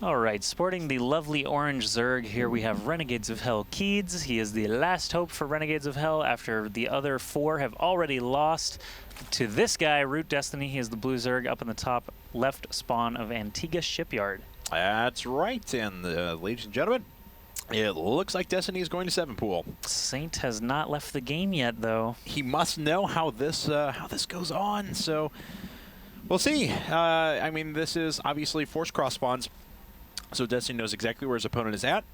All right, sporting the lovely orange Zerg, here we have Renegades of Hell.Kieds. He is the last hope for Renegades of Hell after the other 4 have already lost to this guy, Root.Destiny. He is the blue Zerg up in the top left spawn of Antigua Shipyard. That's right, and ladies and gentlemen, it looks like Destiny is going to 7 pool. Saint has not left the game yet, though. He must know how this goes on, so we'll see. I mean, this is obviously forced cross spawns, so Destiny knows exactly where his opponent is at.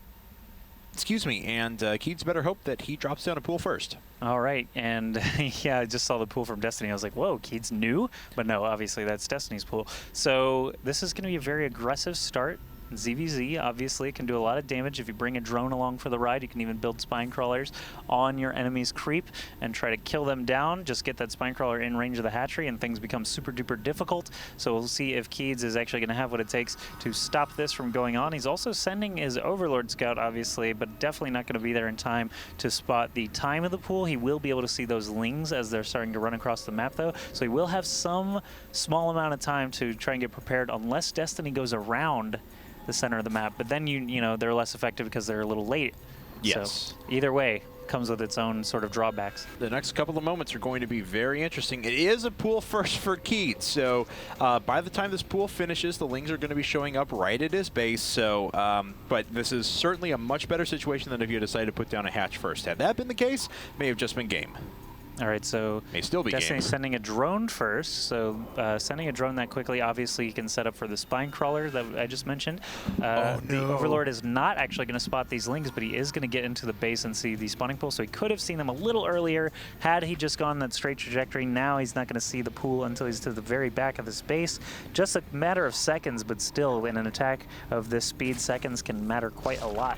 Excuse me, and Kieds better hope that he drops down a pool first. All right, and yeah, I just saw the pool from Destiny. I was like, whoa, Kieds new? But no, obviously that's Destiny's pool. So this is going to be a very aggressive start. ZVZ obviously can do a lot of damage. If you bring a drone along for the ride, you can even build spine crawlers on your enemy's creep and try to kill them down. Just get that spine crawler in range of the hatchery and things become super duper difficult. So we'll see if Kieds is actually going to have what it takes to stop this from going on. He's also sending his Overlord Scout, obviously, but definitely not going to be there in time to spot the time of the pool. He will be able to see those lings as they're starting to run across the map, though. So he will have some small amount of time to try and get prepared, unless Destiny goes around the center of the map, but then you know they're less effective because they're a little late. Yes. So either way comes with its own sort of drawbacks. The next couple of moments are going to be very interesting. It is a pool first for Kieds, so by the time this pool finishes, the lings are going to be showing up right at his base. So, but this is certainly a much better situation than if you decided to put down a hatch first. Had that been the case, may have just been game. All right, so may still be Destiny's sending a drone first. So sending a drone that quickly, obviously you can set up for the spine crawler that I just mentioned. Oh, no. The Overlord is not actually going to spot these lings, but he is going to get into the base and see the spawning pool. So he could have seen them a little earlier had he just gone that straight trajectory. Now he's not going to see the pool until he's to the very back of the space. Just a matter of seconds, but still in an attack of this speed, seconds can matter quite a lot.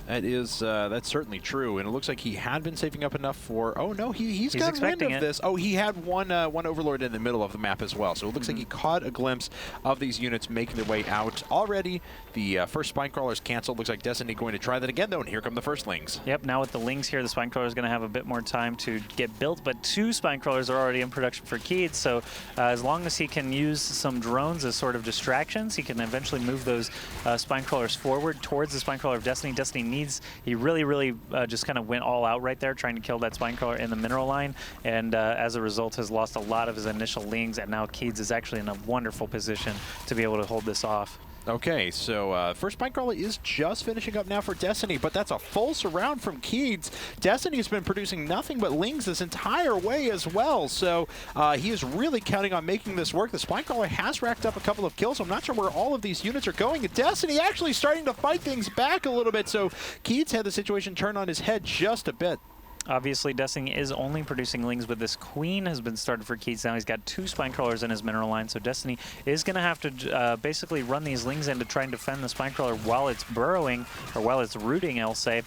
That is, that's certainly true, and it looks like he had been saving up enough for. Oh no, he's got wind of this. Oh, he had one Overlord in the middle of the map as well. So it looks like he caught a glimpse of these units making their way out already. The first spine crawler is canceled. Looks like Destiny going to try that again though, and here come the first lings. Yep. Now with the lings here, the spine crawler is going to have a bit more time to get built, but 2 spine crawlers are already in production for Kieds. So as long as he can use some drones as sort of distractions, he can eventually move those spine crawlers forward towards the spine crawler of Destiny. Destiny needs. He really just kind of went all out right there trying to kill that spine crawler in the mineral line, and as a result has lost a lot of his initial lings, and now Kieds is actually in a wonderful position to be able to hold this off. Okay, so first spine crawler is just finishing up now for Destiny, but that's a full surround from Kieds. Destiny's been producing nothing but lings this entire way as well, so he is really counting on making this work. The spine crawler has racked up a couple of kills, so I'm not sure where all of these units are going. Destiny actually starting to fight things back a little bit, so Kieds had the situation turn on his head just a bit. Obviously, Destiny is only producing lings, but this queen has been started for Kieds now. He's got 2 spine crawlers in his mineral line, so Destiny is going to have to basically run these lings in to try and defend the spine crawler while it's burrowing, or while it's rooting, I'll say.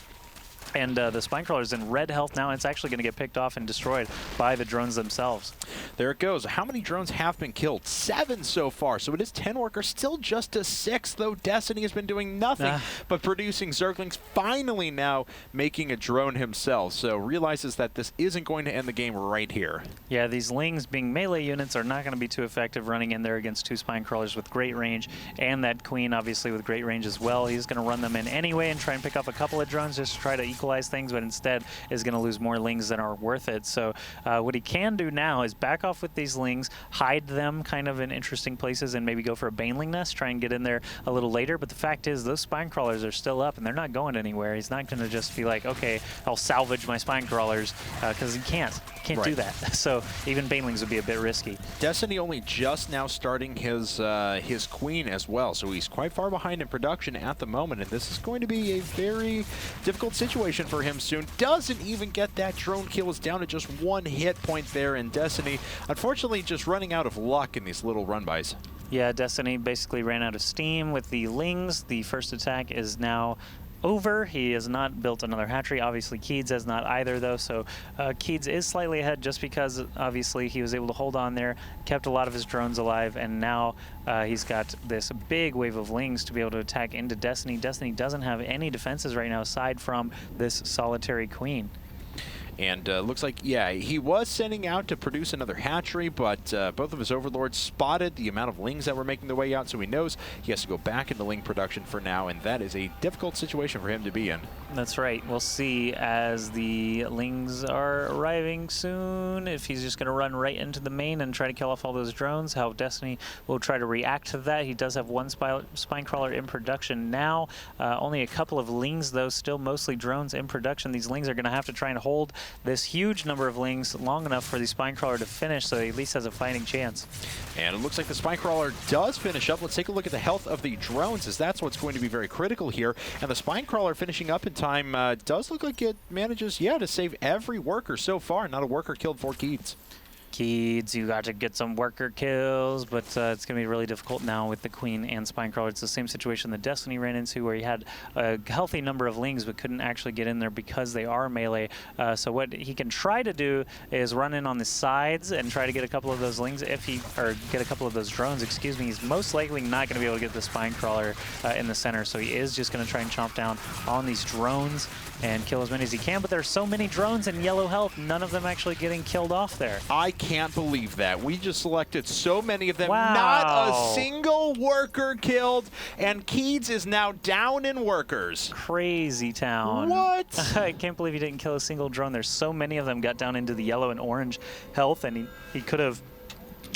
And the spine crawler is in red health now. It's actually going to get picked off and destroyed by the drones themselves. There it goes. How many drones have been killed? 7 so far. So it is 10 workers, still just a 6, though Destiny has been doing nothing but producing Zerglings, finally now making a drone himself. So realizes that this isn't going to end the game right here. Yeah, these lings being melee units are not going to be too effective running in there against 2 spine crawlers with great range, and that queen obviously with great range as well. He's going to run them in anyway and try and pick up a couple of drones just to try to equalize things, but instead is going to lose more lings than are worth it. So what he can do now is back off with these lings, hide them kind of in interesting places, and maybe go for a baneling nest, try and get in there a little later. But the fact is those spine crawlers are still up and they're not going anywhere. He's not going to just be like, okay, I'll salvage my spine crawlers, because he can't do that. So even banelings would be a bit risky. Destiny only just now starting his queen as well, so he's quite far behind in production at the moment, and this is going to be a very difficult situation for him soon. Doesn't even get that drone kill. Is down to just 1 hit point there, and Destiny unfortunately just running out of luck in these little run-bys. Yeah, Destiny basically ran out of steam with the lings. The first attack is now over. He has not built another hatchery. Obviously, Kieds has not either, though, so Kieds is slightly ahead just because, obviously, he was able to hold on there, kept a lot of his drones alive, and now he's got this big wave of lings to be able to attack into Destiny. Destiny doesn't have any defenses right now aside from this solitary queen. And looks like, yeah, he was sending out to produce another hatchery, but both of his overlords spotted the amount of lings that were making their way out, so he knows he has to go back into ling production for now, and that is a difficult situation for him to be in. That's right. We'll see as the lings are arriving soon if he's just going to run right into the main and try to kill off all those drones, how Destiny will try to react to that. He does have one spine crawler in production now. Only a couple of lings, though, still mostly drones in production. These lings are going to have to try and hold this huge number of lings long enough for the spine crawler to finish, so he at least has a fighting chance. And it looks like the spine crawler does finish up. Let's take a look at the health of the drones, as that's what's going to be very critical here. And the spine crawler finishing up in time does look like it manages, yeah, to save every worker so far. Not a worker killed for Kieds. Kieds, you got to get some worker kills, but it's going to be really difficult now with the Queen and Spinecrawler. It's the same situation that Destiny ran into, where he had a healthy number of lings but couldn't actually get in there because they are melee. So what he can try to do is run in on the sides and try to get a couple of those lings, or get a couple of those drones, excuse me. He's most likely not going to be able to get the Spinecrawler in the center, so he is just going to try and chomp down on these drones and kill as many as he can, but there's so many drones in yellow health, none of them actually getting killed off there. I can't believe that. We just selected so many of them. Wow. Not a single worker killed, and Kieds is now down in workers. Crazy town. What? I can't believe he didn't kill a single drone. There's so many of them got down into the yellow and orange health, and he could have,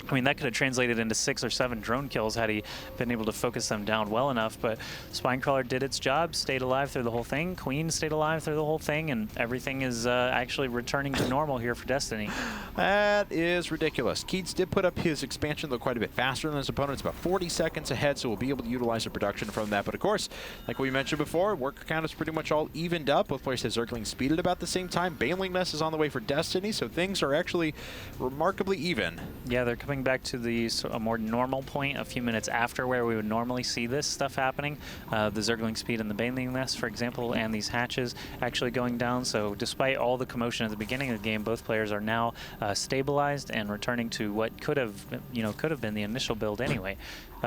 I mean, that could have translated into 6 or 7 drone kills had he been able to focus them down well enough, but Spinecrawler did its job, stayed alive through the whole thing. Queen stayed alive through the whole thing, and everything is actually returning to normal here for Destiny. That is ridiculous. Kieds did put up his expansion, though, quite a bit faster than his opponent. It's about 40 seconds ahead, so we'll be able to utilize the production from that. But, of course, like we mentioned before, worker count is pretty much all evened up. Both players have Zergling speed at about the same time. Baneling Nest is on the way for Destiny, so things are actually remarkably even. Yeah, they're coming back to a more normal point a few minutes after where we would normally see this stuff happening. The Zergling speed and the Baneling Nest, for example, and these hatches actually going down. So despite all the commotion at the beginning of the game, both players are now stabilized and returning to what could have been the initial build anyway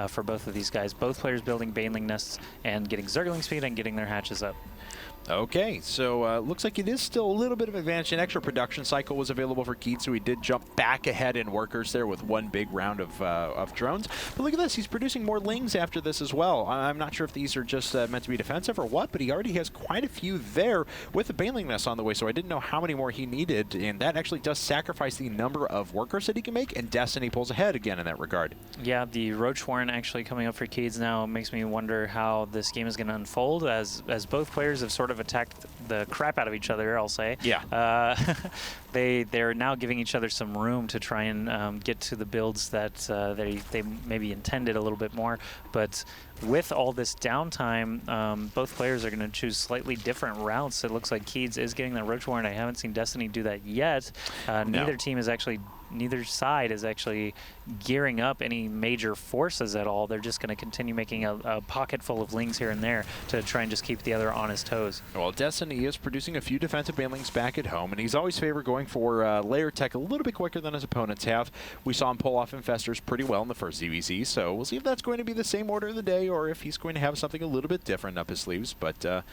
for both of these guys. Both players building Baneling Nests and getting Zergling speed and getting their hatches up. Okay, so looks like it is still a little bit of advantage. An extra production cycle was available for Kieds, so he did jump back ahead in workers there with one big round of drones. But look at this, he's producing more lings after this as well. I'm not sure if these are just meant to be defensive or what, but he already has quite a few there with the Baneling Nest on the way, so I didn't know how many more he needed, and that actually does sacrifice the number of workers that he can make, and Destiny pulls ahead again in that regard. Yeah, the Roach Warren actually coming up for Kieds now makes me wonder how this game is going to unfold, as both players have sort of attacked the crap out of each other, I'll say. Yeah. They're now giving each other some room to try and get to the builds that they maybe intended a little bit more. But with all this downtime, both players are going to choose slightly different routes. It looks like Kieds is getting the Roach Warren. I haven't seen Destiny do that yet. No. Neither side is actually gearing up any major forces at all. They're just going to continue making a pocket full of lings here and there to try and just keep the other on his toes. Well, Destiny is producing a few defensive banelings back at home, and he's always favored going for layer tech a little bit quicker than his opponents have. We saw him pull off Infestors pretty well in the first ZVZ, so we'll see if that's going to be the same order of the day or if he's going to have something a little bit different up his sleeves. But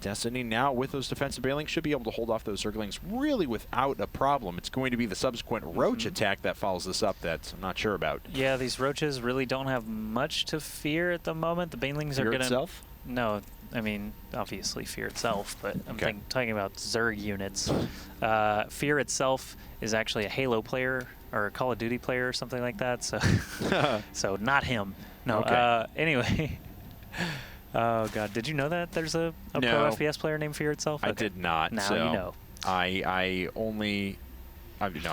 Destiny now with those defensive banelings should be able to hold off those Zerglings really without a problem. It's going to be the subsequent Roach attack that follows this up that I'm not sure about. Yeah, these Roaches really don't have much to fear at the moment. The banelings are going to... itself? No, I mean, obviously Fear itself, but I'm talking about Zerg units. Fear itself is actually a Halo player or a Call of Duty player or something like that, so so not him. No, anyway... Oh, God. Did you know that there's a pro FPS player named Fear itself? I did not. Now so you know. I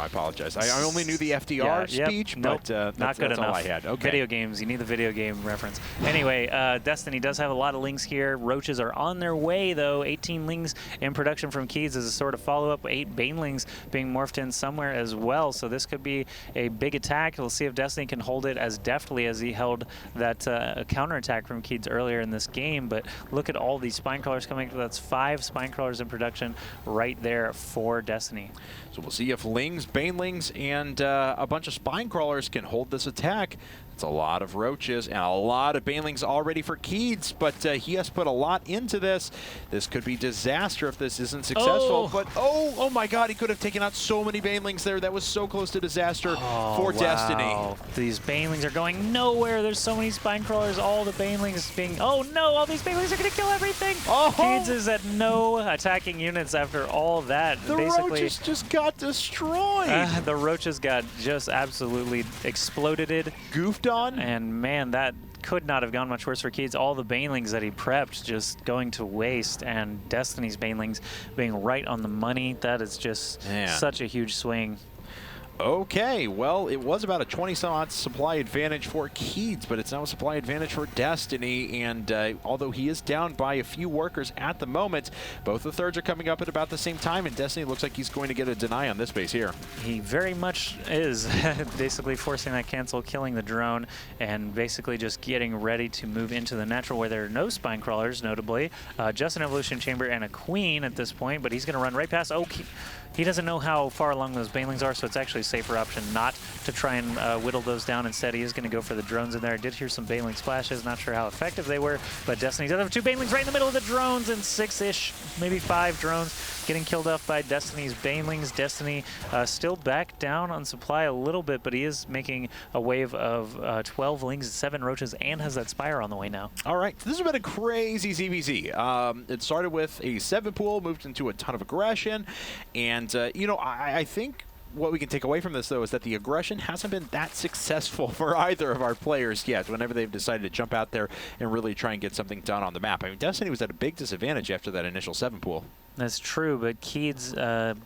apologize. I only knew the FDR speech, but not good that's enough. all I had. Okay. Video games. You need the video game reference. Anyway, Destiny does have a lot of lings here. Roaches are on their way, though. 18 lings in production from Kieds as a sort of follow-up. 8 banelings being morphed in somewhere as well. So this could be a big attack. We'll see if Destiny can hold it as deftly as he held that counterattack from Kieds earlier in this game. But look at all these Spinecrawlers coming. That's 5 Spinecrawlers in production right there for Destiny. So we'll see if lings, banelings, and a bunch of spine crawlers can hold this attack. It's a lot of roaches and a lot of banelings already for Kieds, but he has put a lot into this. This could be disaster if this isn't successful. But oh my God, he could have taken out so many banelings there. That was so close to disaster for Destiny. These banelings are going nowhere. There's so many spine crawlers. All the banelings being, oh no, all these banelings are going to kill everything. Kieds is at no attacking units after all that. The roaches just got destroyed. The roaches got just absolutely exploded. Goofed on. And man, that could not have gone much worse for Kieds. All the banelings that he prepped just going to waste, and Destiny's banelings being right on the money. That is just such a huge swing. Okay, well, it was about a 20-some-odd supply advantage for Kieds, but it's now a supply advantage for Destiny, and although he is down by a few workers at the moment, both the thirds are coming up at about the same time, and Destiny looks like he's going to get a deny on this base here. He very much is, basically forcing that cancel, killing the drone, and basically just getting ready to move into the natural where there are no spine crawlers, notably. Just an evolution chamber and a queen at this point, but he's going to run right past. He doesn't know how far along those banelings are, so it's actually a safer option not to try and whittle those down. Instead, he is going to go for the drones in there. I did hear some baneling splashes. Not sure how effective they were, but Destiny does have 2 banelings right in the middle of the drones, and 6-ish, maybe 5 drones getting killed off by Destiny's banelings. Destiny still back down on supply a little bit, but he is making a wave of 12 lings, 7 roaches, and has that spire on the way now. All right, so this has been a crazy ZVZ. It started with a 7 pool, moved into a ton of aggression, and you know, I think what we can take away from this, though, is that the aggression hasn't been that successful for either of our players yet whenever they've decided to jump out there and really try and get something done on the map. I mean, Destiny was at a big disadvantage after that initial 7 pool. That's true, but Kieds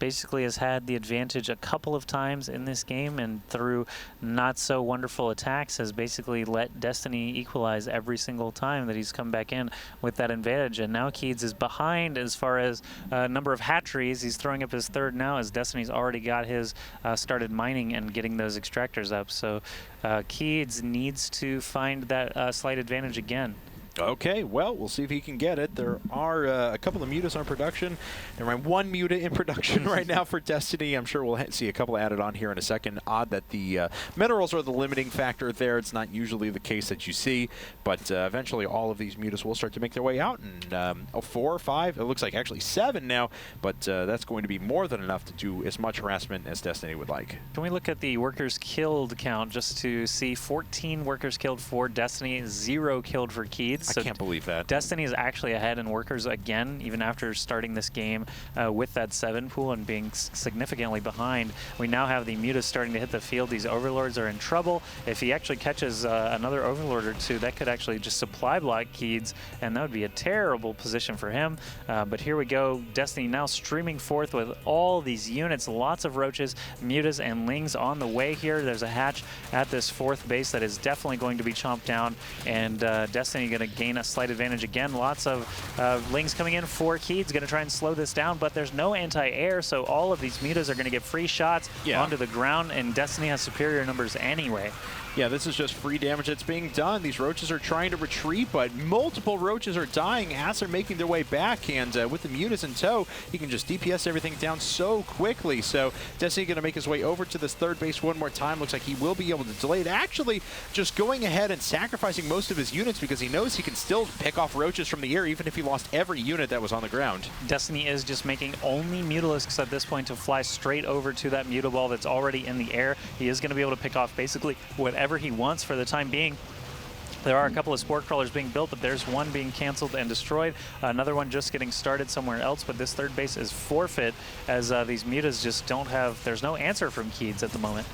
basically has had the advantage a couple of times in this game, and through not so wonderful attacks has basically let Destiny equalize every single time that he's come back in with that advantage. And now Kieds is behind as far as number of hatcheries. He's throwing up his 3rd now, as Destiny's already got his started mining and getting those extractors up. So Kieds needs to find that slight advantage again. Okay, well, we'll see if he can get it. There are a couple of mutas on production. There are 1 muta in production right now for Destiny. I'm sure we'll see a couple added on here in a second. Odd that the minerals are the limiting factor there. It's not usually the case that you see, but eventually all of these mutas will start to make their way out. And 4 or 5, it looks like actually 7 now, but that's going to be more than enough to do as much harassment as Destiny would like. Can we look at the workers killed count just to see? 14 workers killed for Destiny, 0 killed for Kieds. I can't believe that. Destiny is actually ahead in workers again, even after starting this game with that 7 pool and being significantly behind. We now have the mutas starting to hit the field. These overlords are in trouble. If he actually catches another overlord or 2, that could actually just supply block Kieds, and that would be a terrible position for him. But here we go. Destiny now streaming forth with all these units, lots of roaches, mutas, and lings on the way here. There's a hatch at this 4th base that is definitely going to be chomped down, and Destiny going to gain a slight advantage again. Lots of lings coming in for Kieds, going to try and slow this down, but there's no anti-air, so all of these mutas are going to get free shots onto the ground, and Destiny has superior numbers anyway. Yeah, this is just free damage that's being done. These roaches are trying to retreat, but multiple roaches are dying as they're making their way back, and with the mutas in tow, he can just DPS everything down so quickly. So Destiny going to make his way over to this 3rd base one more time. Looks like he will be able to delay it. Actually, just going ahead and sacrificing most of his units because he knows he can still pick off roaches from the air even if he lost every unit that was on the ground. Destiny is just making only Mutalisks at this point to fly straight over to that Mutaball that's already in the air. He is going to be able to pick off basically whatever he wants for the time being. There are a couple of spore crawlers being built, but there's one being canceled and destroyed. Another one just getting started somewhere else, but this 3rd base is forfeit as these mutas just don't have, there's no answer from Kieds at the moment.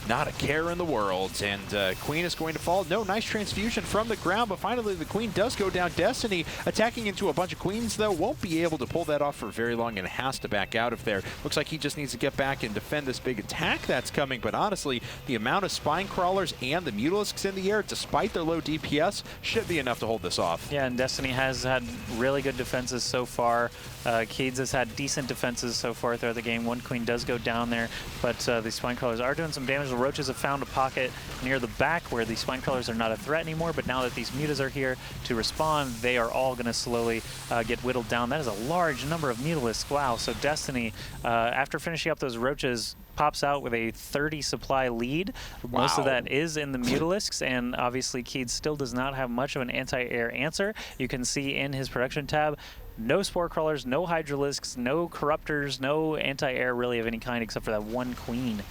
Not a care in the world, and Queen is going to fall. No, nice transfusion from the ground, but finally the Queen does go down. Destiny attacking into a bunch of Queens, though, won't be able to pull that off for very long and has to back out of there. Looks like he just needs to get back and defend this big attack that's coming, but honestly, the amount of spine crawlers and the Mutalisks in the air, despite their low DPS, should be enough to hold this off. Yeah, and Destiny has had really good defenses so far. Kieds has had decent defenses so far throughout the game. 1 Queen does go down there, but the spine crawlers are doing some damage. The roaches have found a pocket near the back where the spine crawlers are not a threat anymore, but now that these mutas are here to respond, they are all going to slowly get whittled down. That is a large number of Mutalisks. Wow. So Destiny, after finishing up those roaches, pops out with a 30 supply lead. Most of Wow. that is in the Mutalisks, and obviously Kieds still does not have much of an anti-air answer. You can see in his production tab, no Spore Crawlers, no Hydralisks, no Corruptors, no anti-air really of any kind except for that one Queen.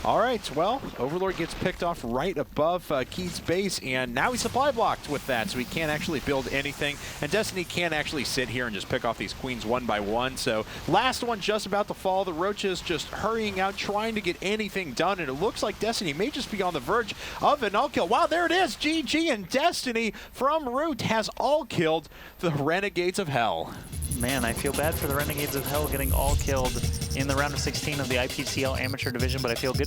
All right, well, Overlord gets picked off right above Kieds' base, and now he's supply blocked with that, so he can't actually build anything. And Destiny can't actually sit here and just pick off these queens one by one. So last one just about to fall. The Roach is just hurrying out, trying to get anything done, and it looks like Destiny may just be on the verge of an all-kill. Wow, there it is! GG, and Destiny from Root has all-killed the Renegades of Hell. Man, I feel bad for the Renegades of Hell getting all killed in the round of 16 of the IPTL Amateur Division, but I feel good